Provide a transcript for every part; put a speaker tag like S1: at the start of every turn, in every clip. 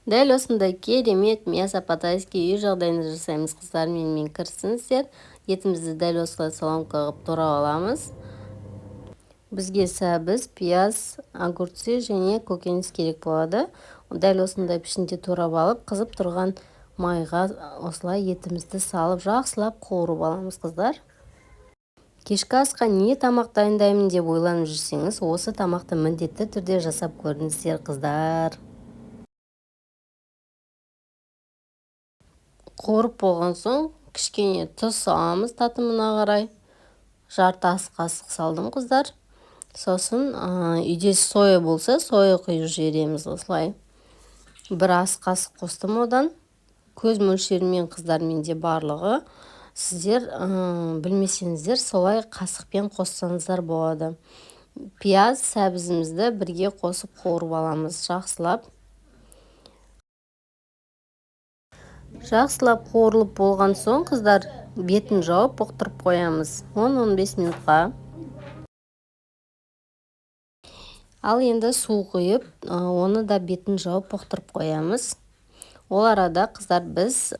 S1: Дәл осындай керемет мясо по-тайски үй жағдайында жасаймыз қыздар, менімен кірісіңіздер. Етімізді дәл осылай соломка қылып турап аламыз. Бізге сәбіз, пияз, огурцы және көкөніс керек болады. Дәл осындай пішінде турап алып, қызып тұрған майға осылай етімізді салып, жақсылап қуырып аламыз қыздар. Кешкі асқа не тамақ дайындаймын деп ойланып жүрсеңіз, осы тамақты міндетті түрде жасап көріңіздер қыздар. Қуырып болған соң кішкене тұз саламыз татымына қарай. Жарты ас қасық салдым қыздар. Сосын үйде соя болса, соя құйып жібереміз осылай. Бір ас қасық қостым одан. Көз мөлшерімен қыздар, менде барлығы. Сіздер білмесеңіздер, солай қасықпен қоссаңыздар болады. Пияз, сәбізімізді бірге қосып қуырып аламыз жақсылап. Жақсылап қуырылып болған соң қыздар, бетін жауып бұқтырып қоямыз 10-15 минутқа. Ал енді су құйып, оны да бетін жауып бұқтырып қоямыз. Ол арада қыздар, біз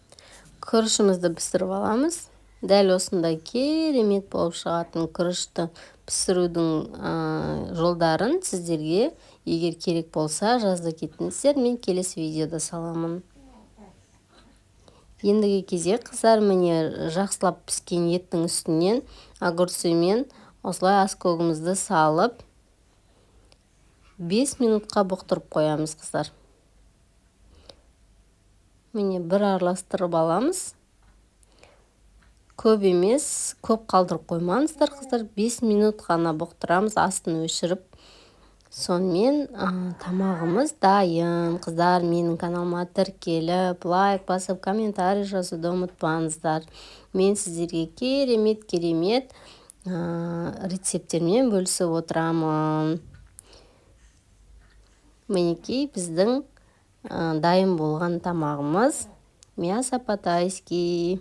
S1: күрішімізді пісіріп аламыз. Дәл осындай керемет болып шығатын күрішті пісірудің жолдарын сіздерге егер керек болса жазда кетіңіздер, мен келесі видеода саламын. Ендігі кезек қыздар, міне жақсылап піскен еттің үстінен огурцымен осылай аскөгімізді салып 5 минутқа бұқтырып қоямыз қыздар. Міне бір араластырып аламыз. Көп емес, көп қалдырып қоймаңыздар қыздар. 5 минут қана бұқтырамыз, астын өшіріп. Сонымен тамағымыз дайын. Қыздар, менің каналыма тіркеліп, лайк басып, комментарий жазуды ұмытпаңыздар. Мен сіздерге керемет рецептермен бөлісіп отырамын. Мінекей біздің дайын болған тамағымыз мясо по-тайски.